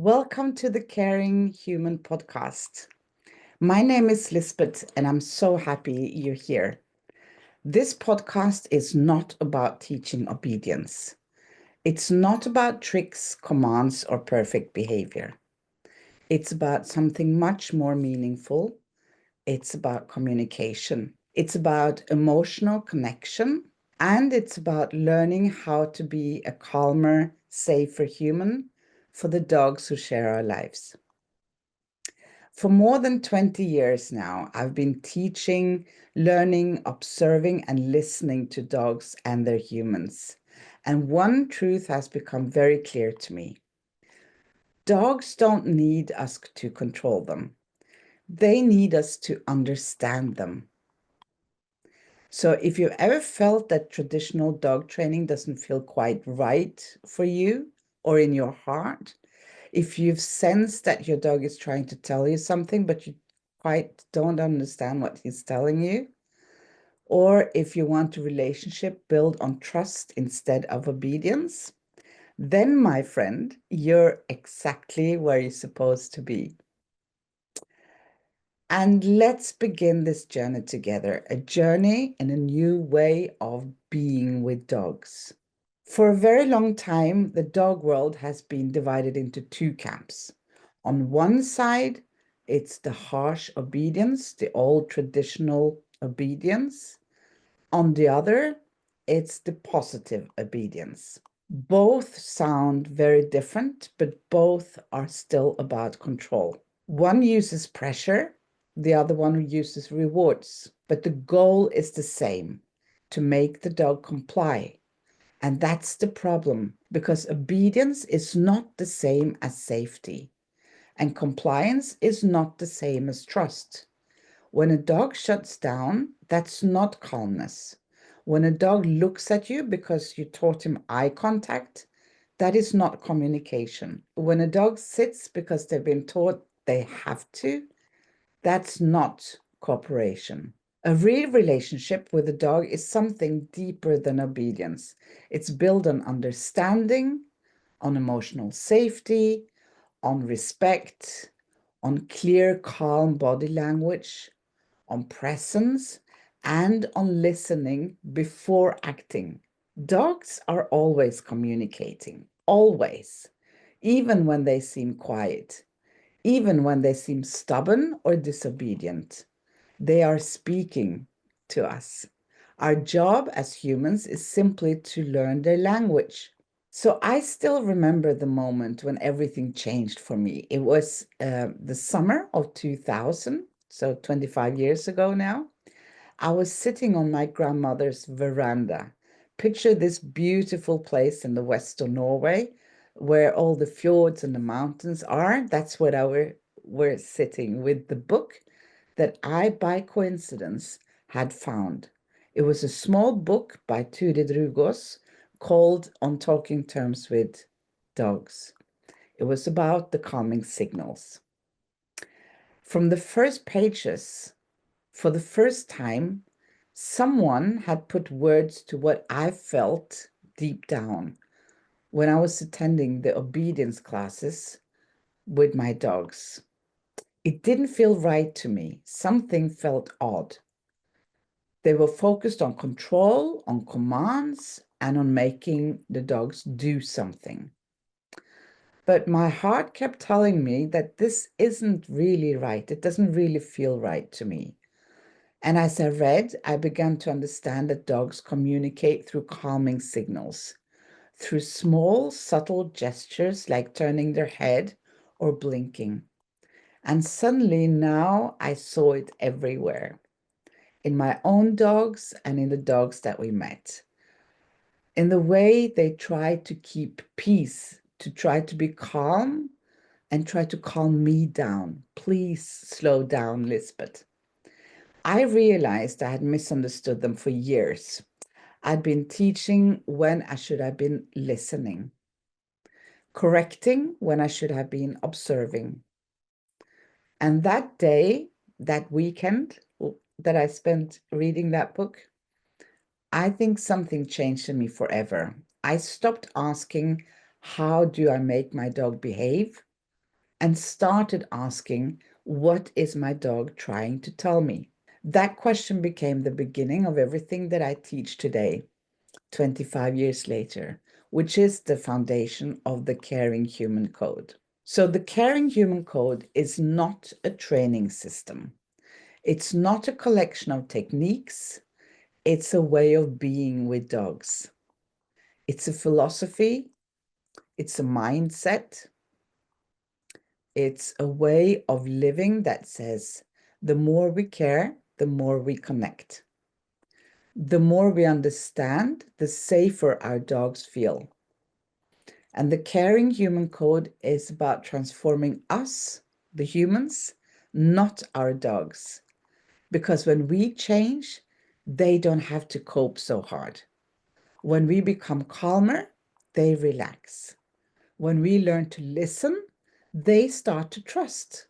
Welcome to the Caring Human podcast. My name is Lisbeth, and I'm so happy you're here. This podcast is not about teaching obedience. It's not about tricks, commands, or perfect behavior. It's about something much more meaningful. It's about communication. It's about emotional connection. And it's about learning how to be a calmer, safer human for the dogs who share our lives. For more than 20 years now, I've been teaching, learning, observing, and listening to dogs and their humans. And one truth has become very clear to me. Dogs don't need us to control them. They need us to understand them. So if you ever felt that traditional dog training doesn't feel quite right for you or in your heart, if you've sensed that your dog is trying to tell you something, but you quite don't understand what he's telling you, or if you want a relationship built on trust instead of obedience, then, my friend, you're exactly where you're supposed to be. And let's begin this journey together, a journey in a new way of being with dogs. For a very long time, the dog world has been divided into two camps. On one side, it's the harsh obedience, the old traditional obedience. On the other, it's the positive obedience. Both sound very different, but both are still about control. One uses pressure, the other one uses rewards, but the goal is the same, to make the dog comply. And that's the problem, because obedience is not the same as safety, and compliance is not the same as trust. When a dog shuts down, that's not calmness. When a dog looks at you because you taught him eye contact, that is not communication. When a dog sits because they've been taught they have to, that's not cooperation. A real relationship with a dog is something deeper than obedience. It's built on understanding, on emotional safety, on respect, on clear, calm body language, on presence, and on listening before acting. Dogs are always communicating, always, even when they seem quiet, even when they seem stubborn or disobedient. They are speaking to us. Our job as humans is simply to learn their language. So I still remember the moment when everything changed for me. It was the summer of 2000, so 25 years ago now. I was sitting on my grandmother's veranda. Picture this beautiful place in the west of Norway where all the fjords and the mountains are. That's what were sitting with the book that I, by coincidence, had found. It was a small book by Turid Rugås called On Talking Terms with Dogs. It was about the calming signals. From the first pages, for the first time, someone had put words to what I felt deep down when I was attending the obedience classes with my dogs. It didn't feel right to me. Something felt odd. They were focused on control, on commands, and on making the dogs do something. But my heart kept telling me that this isn't really right. It doesn't really feel right to me. And as I read, I began to understand that dogs communicate through calming signals, through small, subtle gestures like turning their head or blinking. And suddenly now I saw it everywhere, in my own dogs and in the dogs that we met. In the way they try to keep peace, to try to be calm and try to calm me down. Please slow down, Lisbeth. I realized I had misunderstood them for years. I'd been teaching when I should have been listening, correcting when I should have been observing. And that day, that weekend that I spent reading that book, I think something changed in me forever. I stopped asking, how do I make my dog behave? and started asking, what is my dog trying to tell me? That question became the beginning of everything that I teach today, 25 years later, which is the foundation of the Caring Human Code. So the Caring Human Code is not a training system. It's not a collection of techniques. It's a way of being with dogs. It's a philosophy. It's a mindset. It's a way of living that says, the more we care, the more we connect. The more we understand, the safer our dogs feel. And the Caring Human Code is about transforming us, the humans, not our dogs. Because when we change, they don't have to cope so hard. When we become calmer, they relax. When we learn to listen, they start to trust.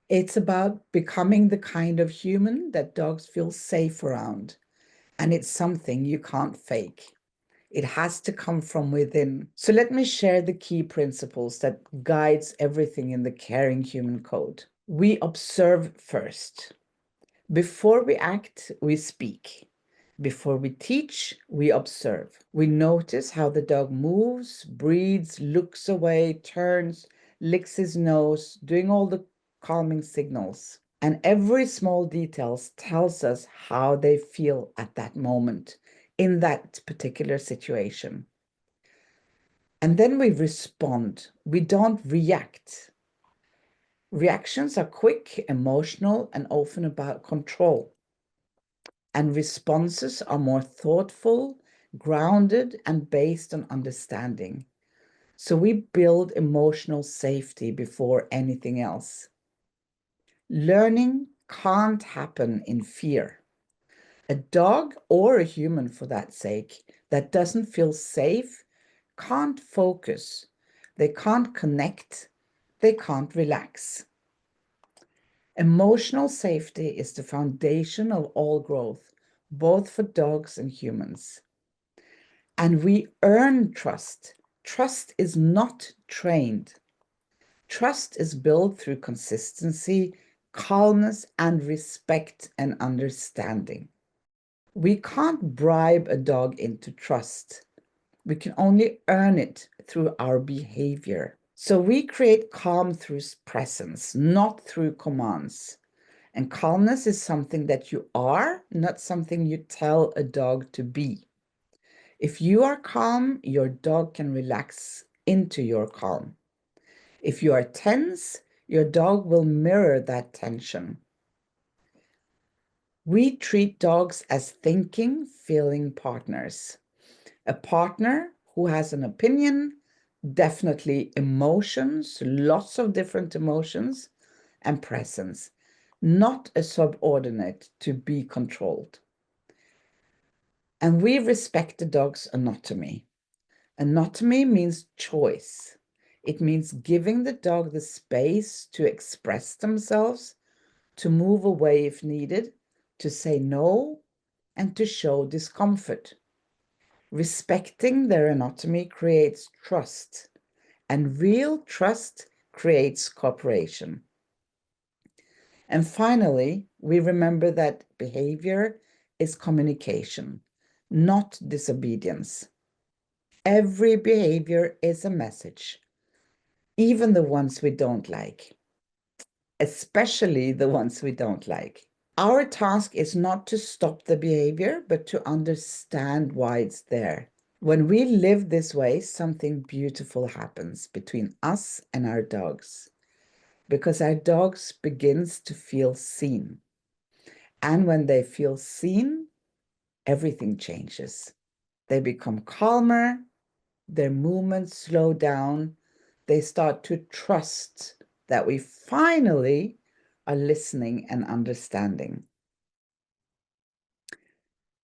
It's about becoming the kind of human that dogs feel safe around. And it's something you can't fake. It has to come from within. So let me share the key principles that guides everything in the Caring Human Code. We observe first. Before we act, we speak. Before we teach, we observe. We notice how the dog moves, breathes, looks away, turns, licks his nose, doing all the calming signals. And every small detail tells us how they feel at that moment in that particular situation. And then we respond. We don't react. Reactions are quick, emotional, and often about control. And responses are more thoughtful, grounded, and based on understanding. So we build emotional safety before anything else. Learning can't happen in fear. A dog, or a human for that sake, that doesn't feel safe can't focus. They can't connect. They can't relax. Emotional safety is the foundation of all growth, both for dogs and humans. And we earn trust. Trust is not trained. Trust is built through consistency, calmness, and respect and understanding. We can't bribe a dog into trust. We can only earn it through our behavior. So we create calm through presence, not through commands. And calmness is something that you are, not something you tell a dog to be. If you are calm, your dog can relax into your calm. If you are tense, your dog will mirror that tension. We treat dogs as thinking, feeling partners. A partner who has an opinion, definitely emotions, lots of different emotions, and presence, not a subordinate to be controlled. And we respect the dog's autonomy. Autonomy means choice. It means giving the dog the space to express themselves, to move away if needed, to say no, and to show discomfort. Respecting their autonomy creates trust, and real trust creates cooperation. And finally, we remember that behavior is communication, not disobedience. Every behavior is a message, even the ones we don't like, especially the ones we don't like. Our task is not to stop the behavior, but to understand why it's there. When we live this way, something beautiful happens between us and our dogs, because our dogs begins to feel seen. And when they feel seen, everything changes. They become calmer, their movements slow down, they start to trust that we finally are listening and understanding.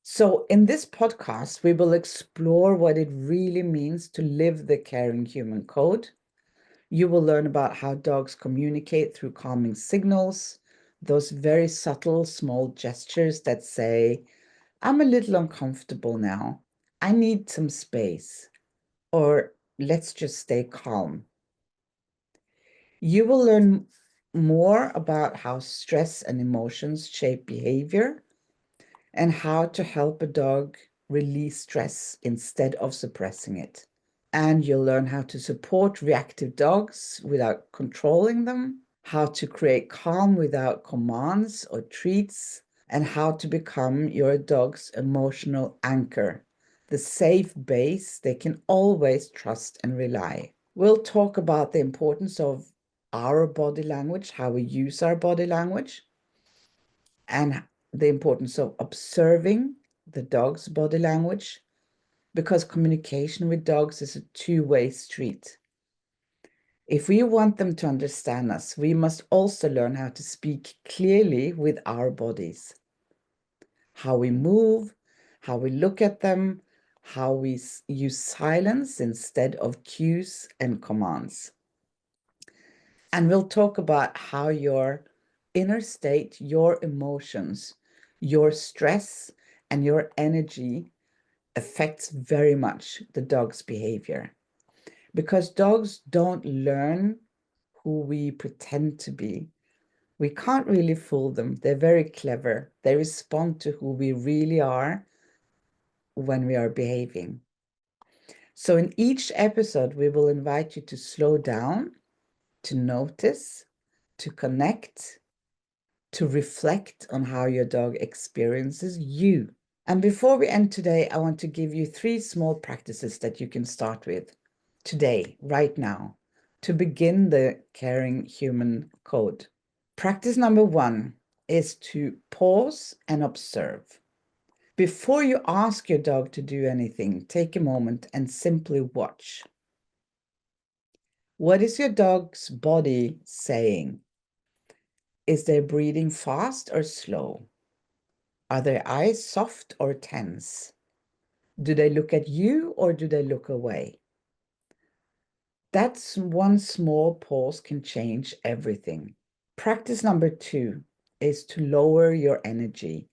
So in this podcast, we will explore what it really means to live the Caring Human Code. You will learn about how dogs communicate through calming signals, those very subtle small gestures that say, I'm a little uncomfortable now. I need some space. Or let's just stay calm. You will learn more about how stress and emotions shape behavior and how to help a dog release stress instead of suppressing it. And you'll learn how to support reactive dogs without controlling them, how to create calm without commands or treats, and how to become your dog's emotional anchor, the safe base they can always trust and rely. We'll talk about the importance of our body language, how we use our body language, and the importance of observing the dog's body language, because communication with dogs is a two-way street. If we want them to understand us, we must also learn how to speak clearly with our bodies, how we move, how we look at them, how we use silence instead of cues and commands. And we'll talk about how your inner state, your emotions, your stress, and your energy affects very much the dog's behavior. Because dogs don't learn who we pretend to be. We can't really fool them. They're very clever. They respond to who we really are when we are behaving. So in each episode, we will invite you to slow down, to notice, to connect, to reflect on how your dog experiences you. And before we end today, I want to give you 3 small practices that you can start with today, right now, to begin the caring human code. Practice number 1 is to pause and observe. Before you ask your dog to do anything, take a moment and simply watch. What is your dog's body saying? Is their breathing fast or slow? Are their eyes soft or tense? Do they look at you or do they look away? That's one small pause can change everything. Practice number 2 is to lower your energy.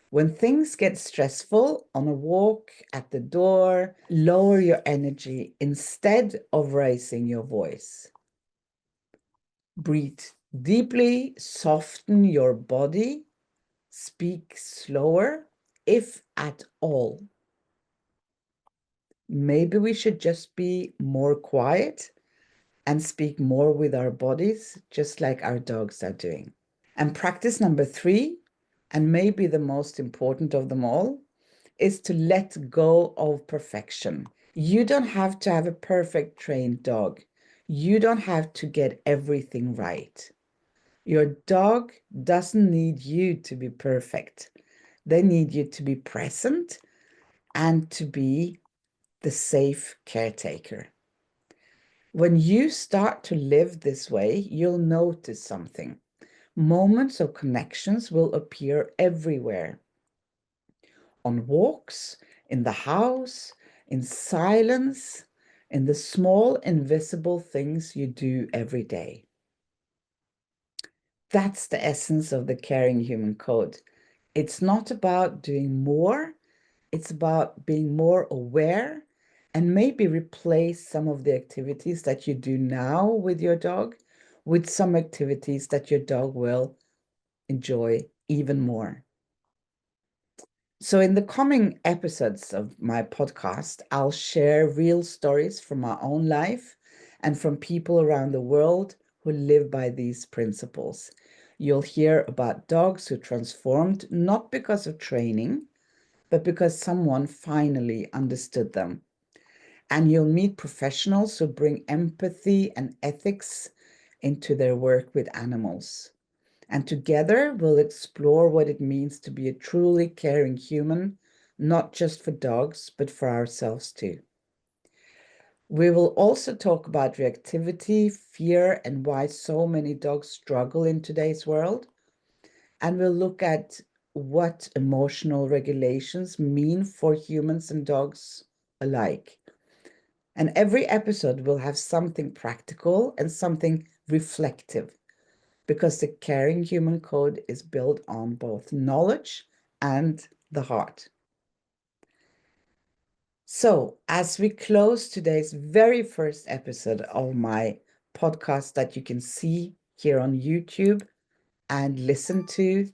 When things get stressful on a walk, at the door, lower your energy instead of raising your voice. Breathe deeply, soften your body, speak slower, if at all. Maybe we should just be more quiet and speak more with our bodies, just like our dogs are doing. And practice number 3, and maybe the most important of them all, is to let go of perfection. You don't have to have a perfect trained dog. You don't have to get everything right. Your dog doesn't need you to be perfect. They need you to be present and to be the safe caretaker. When you start to live this way, you'll notice something. Moments of connections will appear everywhere. On walks, in the house, in silence, in the small invisible things you do every day. That's the essence of the caring human code. It's not about doing more, it's about being more aware and maybe replace some of the activities that you do now with your dog with some activities that your dog will enjoy even more. So in the coming episodes of my podcast, I'll share real stories from my own life and from people around the world who live by these principles. You'll hear about dogs who transformed not because of training, but because someone finally understood them. And you'll meet professionals who bring empathy and ethics into their work with animals. And together we'll explore what it means to be a truly caring human, not just for dogs, but for ourselves too. We will also talk about reactivity, fear, and why so many dogs struggle in today's world. And we'll look at what emotional regulations mean for humans and dogs alike. And every episode will have something practical and something reflective, because the caring human code is built on both knowledge and the heart. So, as we close today's very first episode of my podcast that you can see here on YouTube and listen to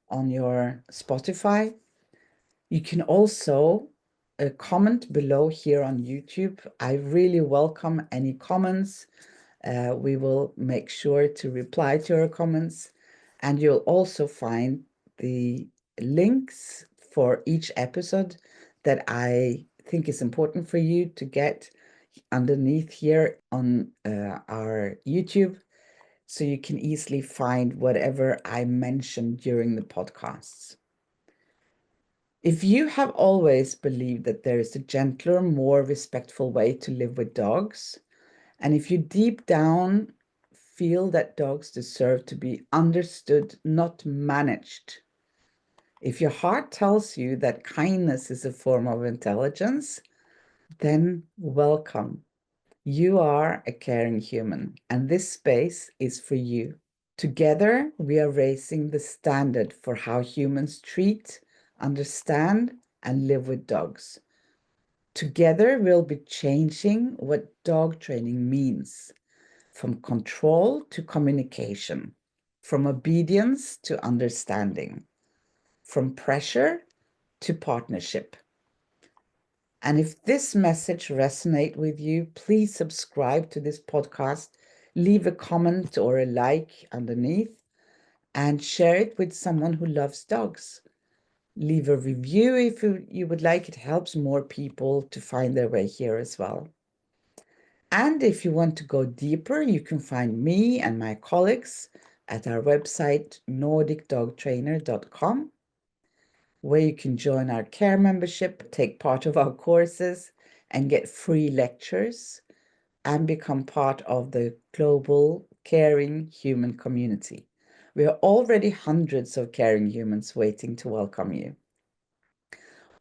on your Spotify. You can also comment below here on YouTube. I really welcome any comments. We will make sure to reply to your comments, and you'll also find the links for each episode that I think is important for you to get underneath here on our YouTube, so you can easily find whatever I mentioned during the podcasts. If you have always believed that there is a gentler, more respectful way to live with dogs, and if you deep down feel that dogs deserve to be understood, not managed, if your heart tells you that kindness is a form of intelligence, then welcome. You are a caring human, and this space is for you. Together, we are raising the standard for how humans treat, understand, and live with dogs. Together, we'll be changing what dog training means, from control to communication, from obedience to understanding, from pressure to partnership. And if this message resonates with you, please subscribe to this podcast, leave a comment or a like underneath, and share it with someone who loves dogs. Leave a review if you would like. It helps more people to find their way here as well. And if you want to go deeper, you can find me and my colleagues at our website, nordicdogtrainer.com, where you can join our care membership, take part of our courses, and get free lectures, and become part of the global caring human community. We are already hundreds of caring humans waiting to welcome you.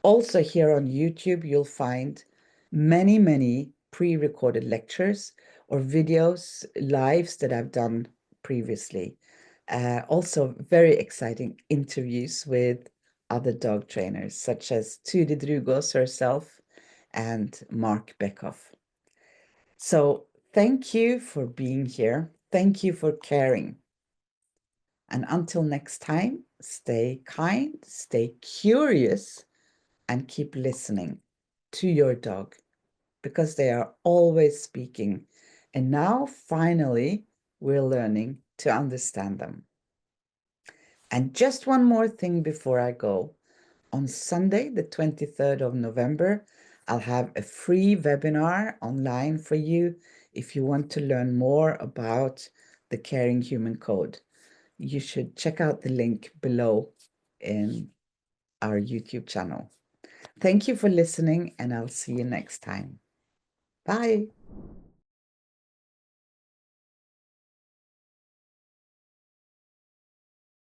Also, here on YouTube, you'll find many pre-recorded lectures or videos, lives that I've done previously. Also, very exciting interviews with other dog trainers, such as Turid Drugås herself and Mark Beckhoff. So thank you for being here. Thank you for caring. And until next time, stay kind, stay curious, and keep listening to your dog, because they are always speaking. And now, finally, we're learning to understand them. And just one more thing before I go. On Sunday, the 23rd of November, I'll have a free webinar online for you if you want to learn more about the Caring Human Code. You should check out the link below in our YouTube channel. Thank you for listening, and I'll see you next time. Bye.